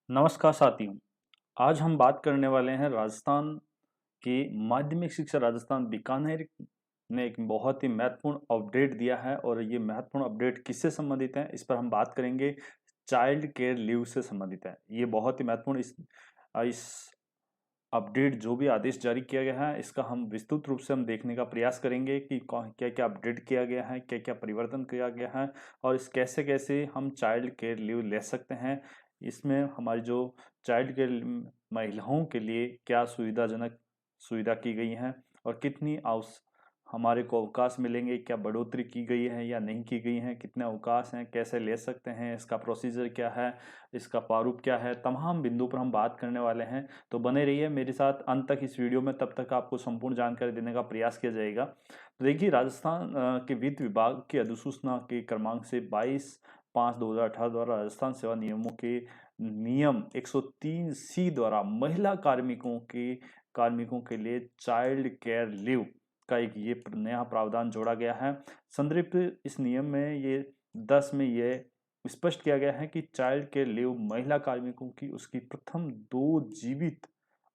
नमस्कार साथियों। आज हम बात करने वाले हैं राजस्थान की माध्यमिक शिक्षा राजस्थान बीकानेर ने एक बहुत ही महत्वपूर्ण अपडेट दिया है और ये महत्वपूर्ण अपडेट किससे संबंधित है इस पर हम बात करेंगे। चाइल्ड केयर लीव से संबंधित है। ये बहुत ही महत्वपूर्ण इस अपडेट जो भी आदेश जारी किया गया है इसका हम विस्तृत रूप से हम देखने का प्रयास करेंगे कि क्या क्या अपडेट किया गया है, क्या क्या परिवर्तन किया गया है और इस कैसे कैसे हम चाइल्ड केयर लीव ले सकते हैं। इसमें हमारी जो चाइल्ड केयर महिलाओं के लिए क्या सुविधाजनक सुविधा की गई है और कितनी हमारे को अवकाश मिलेंगे, क्या बढ़ोतरी की गई है या नहीं की गई है, कितने अवकाश हैं, कैसे ले सकते हैं, इसका प्रोसीजर क्या है, इसका प्रारूप क्या है, तमाम बिंदु पर हम बात करने वाले हैं। तो बने रहिए मेरे साथ अंत तक इस वीडियो में, तब तक आपको संपूर्ण जानकारी देने का प्रयास किया जाएगा। तो देखिए, राजस्थान के वित्त विभाग की अधिसूचना के क्रमांक से 22/5/2018 द्वारा राजस्थान सेवा नियमों के नियम 103C द्वारा महिला कार्मिकों के लिए चाइल्ड केयर लीव का एक ये नया प्रावधान जोड़ा गया है। संदर्भित इस नियम में ये 10 में ये स्पष्ट किया गया है कि चाइल्ड केयर लीव महिला कार्मिकों की उसकी प्रथम 2 जीवित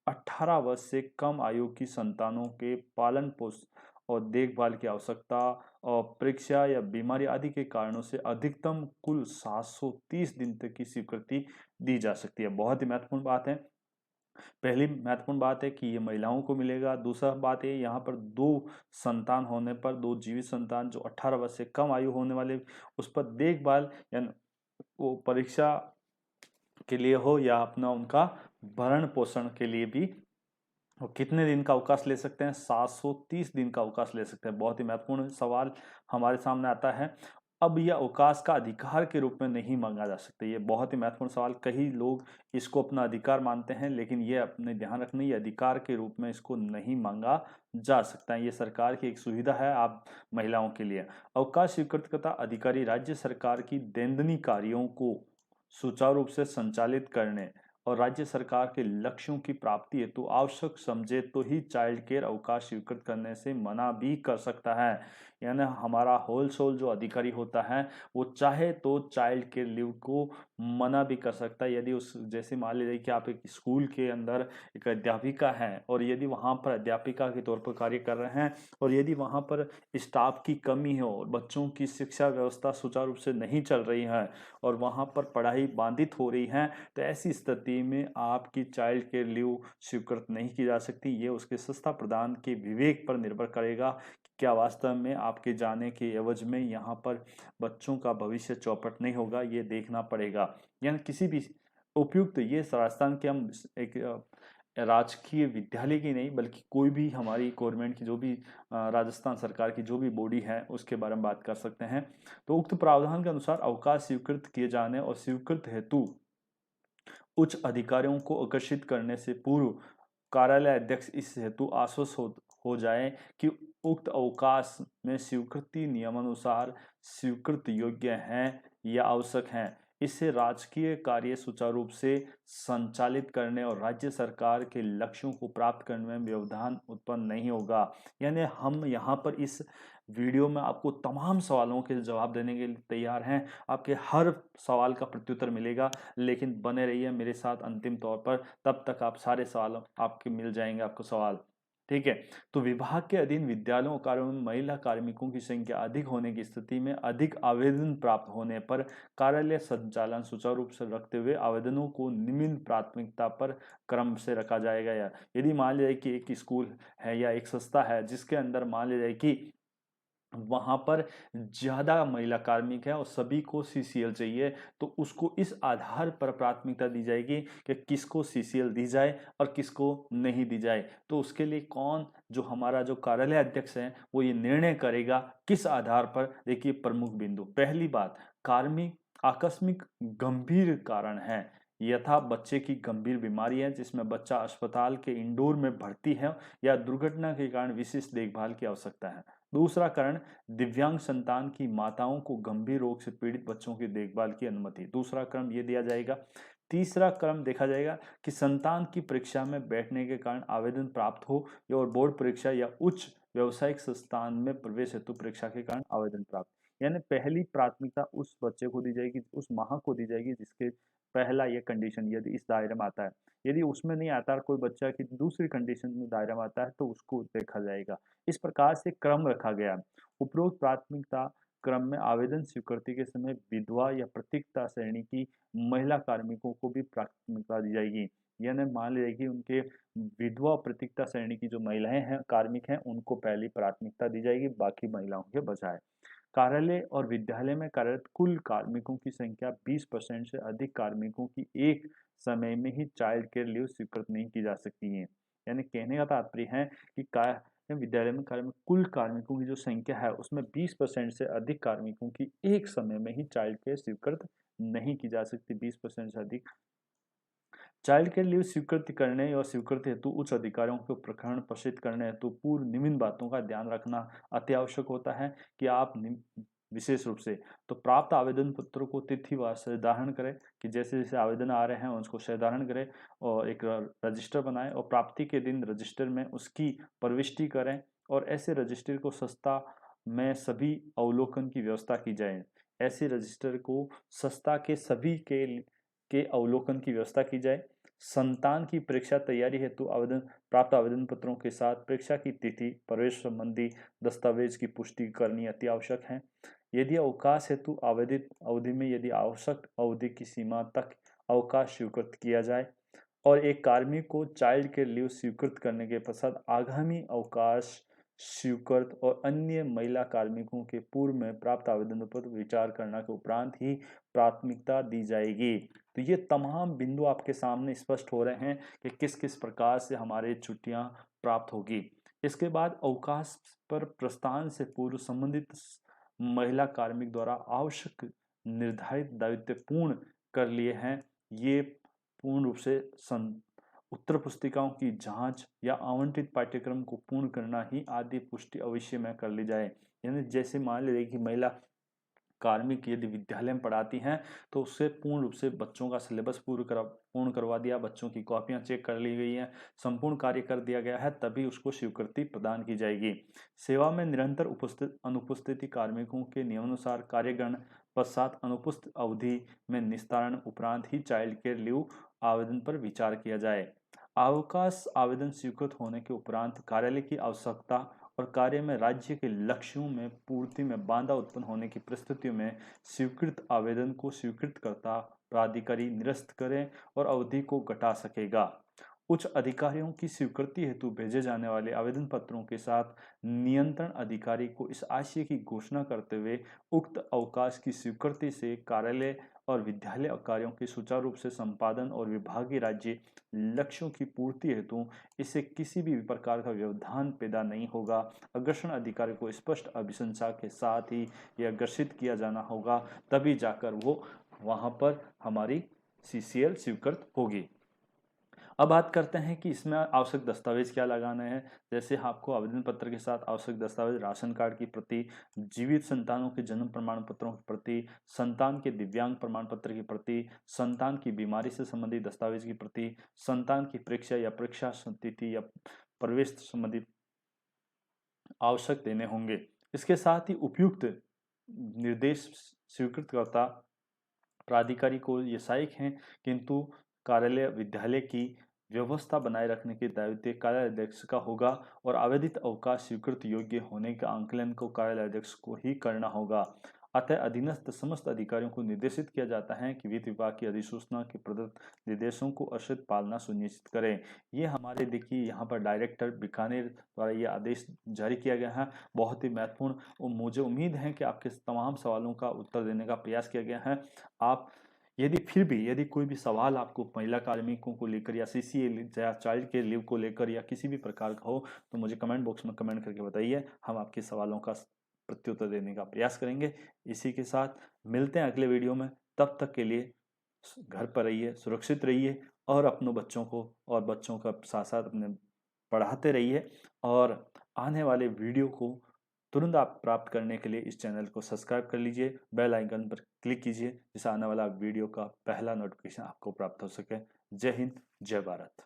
18 वर्ष से कम आयु की संतानों के पालन पोषण और देखभाल की आवश्यकता और परीक्षा या बीमारी आदि के कारणों से अधिकतम कुल 730 दिन तक की स्वीकृति दी जा सकती है। बहुत ही महत्वपूर्ण बात है। पहली महत्वपूर्ण बात है कि ये महिलाओं को मिलेगा। दूसरा बात है, यहाँ पर 2 संतान होने पर, 2 जीवित संतान जो 18 वर्ष से कम आयु होने वाले, उस पर देखभाल या वो परीक्षा के लिए हो या अपना उनका भरण पोषण के लिए भी वो कितने दिन का अवकाश ले सकते हैं? 730 दिन का अवकाश ले सकते हैं। बहुत ही महत्वपूर्ण सवाल हमारे सामने आता है। अब यह अवकाश का अधिकार के रूप में नहीं मांगा जा सकता। ये बहुत ही महत्वपूर्ण सवाल। कई लोग इसको अपना अधिकार मानते हैं, लेकिन ये अपने ध्यान रखना, ये अधिकार के रूप में इसको नहीं मांगा जा सकता है। ये सरकार की एक सुविधा है आप महिलाओं के लिए। अवकाश स्वीकृतकर्ता अधिकारी राज्य सरकार की दैनंदिन कार्यों को सुचारू रूप से संचालित करने और राज्य सरकार के लक्ष्यों की प्राप्ति हेतु आवश्यक समझे तो ही चाइल्ड केयर अवकाश स्वीकृत करने से मना भी कर सकता है। यानी हमारा होलसोल जो अधिकारी होता है वो चाहे तो चाइल्ड केयर लीव को मना भी कर सकता है। यदि उस जैसे मान लीजिए कि आप एक स्कूल के अंदर एक अध्यापिका है और यदि वहां पर अध्यापिका के तौर पर कार्य कर रहे हैं और यदि वहां पर स्टाफ की कमी हो और बच्चों की शिक्षा व्यवस्था सुचारू रूप से नहीं चल रही है और वहां पर पढ़ाई बाधित हो रही है, तो ऐसी स्थिति में आपकी चाइल्ड केयर लीव स्वीकृत नहीं की जा सकती। ये उसके संस्था प्रदान के विवेक पर निर्भर करेगा कि क्या वास्तव में आपके जाने के एवज में यहाँ पर बच्चों का भविष्य चौपट नहीं होगा, ये देखना पड़ेगा। यानी किसी भी उपयुक्त, ये राजस्थान के हम एक राजकीय विद्यालय की नहीं बल्कि कोई भी हमारी गवर्नमेंट की जो भी राजस्थान सरकार की जो भी बॉडी है उसके बारे में बात कर सकते हैं। तो उक्त प्रावधान के अनुसार अवकाश स्वीकृत किए जाने और स्वीकृत हेतु उच्च अधिकारियों को आकर्षित करने से पूर्व कार्यालय अध्यक्ष इस हेतु आश्वस्त हो जाए कि उक्त अवकाश में स्वीकृति नियमानुसार स्वीकृत योग्य हैं या आवश्यक हैं। इससे राजकीय कार्य सुचारू रूप से संचालित करने और राज्य सरकार के लक्ष्यों को प्राप्त करने में व्यवधान उत्पन्न नहीं होगा। यानी हम यहाँ पर इस वीडियो में आपको तमाम सवालों के जवाब देने के लिए तैयार हैं। आपके हर सवाल का प्रत्युत्तर मिलेगा, लेकिन बने रहिए मेरे साथ अंतिम तौर पर, तब तक आप सारे सवाल आपके मिल जाएंगे आपको सवाल। ठीक है। तो विभाग के अधीन विद्यालयों और कार्यों में महिला कार्मिकों की संख्या अधिक होने की स्थिति में अधिक आवेदन प्राप्त होने पर कार्यालय संचालन सुचारू रूप से रखते हुए आवेदनों को निम्न प्राथमिकता पर क्रम से रखा जाएगा। या यदि मान लिया कि एक स्कूल है या एक संस्था है जिसके अंदर मान लिया कि वहां पर ज्यादा महिला कार्मिक है और सभी को सीसीएल चाहिए, तो उसको इस आधार पर प्राथमिकता दी जाएगी कि किसको सीसीएल दी जाए और किसको नहीं दी जाए। तो उसके लिए कौन, जो हमारा जो कार्यालय अध्यक्ष है वो ये निर्णय करेगा किस आधार पर। देखिए, प्रमुख बिंदु, पहली बात, कार्मिक आकस्मिक गंभीर कारण है, यथा बच्चे की गंभीर बीमारी है जिसमें बच्चा अस्पताल के इंडोर में भर्ती है या दुर्घटना के कारण विशिष्ट देखभाल की आवश्यकता है। दूसरा कारण, दिव्यांग संतान की माताओं को गंभीर रोग से पीड़ित बच्चों की देखभाल की अनुमति, दूसरा क्रम ये दिया जाएगा। तीसरा क्रम देखा जाएगा कि संतान की परीक्षा में बैठने के कारण आवेदन प्राप्त हो और बोर्ड परीक्षा या उच्च व्यवसायिक संस्थान में प्रवेश हेतु परीक्षा के कारण आवेदन प्राप्त। यानी पहली प्राथमिकता उस बच्चे को दी जाएगी, उस माँ को दी जाएगी जिसके पहला ये कंडीशन यदि इस दायरे में आता है, यदि उसमें नहीं आता, कोई बच्चा की दूसरी कंडीशन में दायरे में आता है तो उसको देखा जाएगा। इस प्रकार से क्रम रखा गया। उपरोक्त प्राथमिकता क्रम में आवेदन स्वीकृति के समय विधवा या प्रतीक्षा श्रेणी की महिला कार्मिकों को भी प्राथमिकता दी जाएगी। यानी मान लीजिए कि उनके विधवा प्रतीक्षा श्रेणी की जो महिलाएं हैं, कार्मिक हैं, उनको पहली प्राथमिकता दी जाएगी, बाकी महिलाओं के बजाय। कार्यालय और विद्यालय में कार्यरत कुल कार्मिकों की संख्या 20% से अधिक कार्मिकों की एक समय में ही चाइल्ड केयर लीव स्वीकृत नहीं की जा सकती है। यानी कहने का तात्पर्य है कि विद्यालय में कार्मिक कुल कार्मिकों की जो संख्या है उसमें 20% से अधिक कार्मिकों की एक समय में ही चाइल्ड केयर स्वीकृत नहीं की जा सकती। 20% से अधिक चाइल्ड केयर लीव स्वीकृत करने और स्वीकृति हेतु उच्च अधिकारियों को प्रकरण प्रसिद्ध करने हेतु पूर्व निम्न बातों का ध्यान रखना अति आवश्यक होता है कि आप विशेष रूप से तो प्राप्त आवेदन पत्रों को तिथिवार निर्धारण करें कि जैसे जैसे आवेदन आ रहे हैं उसको निर्धारण करें और एक रजिस्टर बनाएं और प्राप्ति के दिन रजिस्टर में उसकी प्रविष्टि करें और ऐसे रजिस्टर को संस्था में सभी अवलोकन की व्यवस्था की जाए। ऐसे रजिस्टर को संस्था के सभी के अवलोकन की व्यवस्था की जाए। संतान की परीक्षा तैयारी हेतु प्राप्त आवेदन पत्रों के साथ परीक्षा की तिथि प्रवेश संबंधी दस्तावेज की पुष्टि करनी अति आवश्यक है। यदि अवकाश हेतु आवेदित अवधि में यदि आवश्यक अवधि की सीमा तक अवकाश स्वीकृत किया जाए और एक कार्मिक को चाइल्ड केयर लीव स्वीकृत करने के पश्चात आगामी अवकाश स्वीकृत और अन्य महिला कार्मिकों के पूर्व में प्राप्त आवेदनों पर विचार करने के उपरांत ही प्राथमिकता दी जाएगी। तो ये तमाम बिंदु आपके सामने स्पष्ट हो रहे हैं कि किस किस प्रकार से हमारे छुट्टियां प्राप्त होगी। इसके बाद अवकाश पर प्रस्थान से पूर्व संबंधित महिला कार्मिक द्वारा आवश्यक निर्धारित दायित्व पूर्ण कर लिए हैं। ये पूर्ण रूप से उत्तर पुस्तिकाओं की जांच या आवंटित पाठ्यक्रम को पूर्ण करना ही आदि पुष्टि अवश्य में कर ली जाए। यानी जैसे मान लीजिए कि महिला कार्मिक यदि विद्यालय में पढ़ाती हैं तो उससे पूर्ण रूप से बच्चों का सिलेबस पूर्ण करवा दिया, बच्चों की कॉपियां चेक कर ली गई हैं, संपूर्ण कार्य कर दिया गया है, तभी उसको स्वीकृति प्रदान की जाएगी। सेवा में निरंतर अनुपस्थिति कार्मिकों के नियमानुसार कार्यगण पश्चात अनुपस्थित अवधि में निस्तारण उपरांत ही चाइल्ड केयर लीव आवेदन पर विचार किया जाए। अवकाश आवेदन स्वीकृत होने के उपरांत कार्यालय की आवश्यकता और कार्य में राज्य के लक्ष्यों में पूर्ति में बाधा उत्पन्न होने की परिस्थितियों में स्वीकृत आवेदन को स्वीकृतकर्ता प्राधिकारी निरस्त करें और अवधि को घटा सकेगा। उच्च अधिकारियों की स्वीकृति हेतु भेजे जाने वाले आवेदन पत्रों के साथ नियंत्रण अधिकारी को इस आशय की घोषणा करते हुए उक्त अवकाश की स्वीकृति से कार्यालय और विद्यालय कार्यों के सुचारू रूप से संपादन और विभागीय राज्य लक्ष्यों की पूर्ति हेतु इससे किसी भी प्रकार का व्यवधान पैदा नहीं होगा। अग्रसर अधिकारी को स्पष्ट अभिशंसा के साथ ही यह अग्रसित किया जाना होगा, तभी जाकर वो वहां पर हमारी सीसीएल स्वीकृत होगी। अब बात करते हैं कि इसमें आवश्यक दस्तावेज क्या लगाना है। जैसे आपको आवेदन पत्र के साथ आवश्यक दस्तावेज राशन कार्ड की प्रति, जीवित संतानों के जन्म प्रमाण पत्रों की प्रति, संतान के दिव्यांग प्रमाण पत्र की प्रति, संतान की बीमारी से संबंधित दस्तावेज की प्रति, संतान की परीक्षा या परीक्षा तिथि या प्रवेश संबंधित आवश्यक देने होंगे। इसके साथ ही उपयुक्त निर्देश स्वीकृतकर्ता प्राधिकारी को ये सहायक हैं, किंतु कार्यालय विद्यालय की व्यवस्था बनाए रखने के दायित्व कार्यालय अध्यक्ष का होगा और आवेदित अवकाश स्वीकृत योग्य होने का आंकलन को कार्यालय अध्यक्ष को ही करना होगा। अतः अधीनस्थ समस्त अधिकारियों को निर्देशित किया जाता है कि वित्त विभाग की अधिसूचना के प्रदत्त निर्देशों को अक्षत पालना सुनिश्चित करें। ये हमारे देखिए यहाँ पर डायरेक्टर बीकानेर द्वारा ये आदेश जारी किया गया है, बहुत ही महत्वपूर्ण, और मुझे उम्मीद है कि आपके तमाम सवालों का उत्तर देने का प्रयास किया गया है। आप यदि कोई भी सवाल आपको महिला कार्मिकों को लेकर या सीसीए या चाइल्ड केयर लीव को लेकर या किसी भी प्रकार का हो तो मुझे कमेंट बॉक्स में कमेंट करके बताइए, हम आपके सवालों का प्रत्युत्तर देने का प्रयास करेंगे। इसी के साथ मिलते हैं अगले वीडियो में, तब तक के लिए घर पर रहिए, सुरक्षित रहिए और अपनों बच्चों को और बच्चों का साथ साथ अपने पढ़ाते रहिए। और आने वाले वीडियो को तुरंत आप प्राप्त करने के लिए इस चैनल को सब्सक्राइब कर लीजिए, बेल आइकन पर क्लिक कीजिए जिससे आने वाला वीडियो का पहला नोटिफिकेशन आपको प्राप्त हो सके। जय हिंद, जय भारत।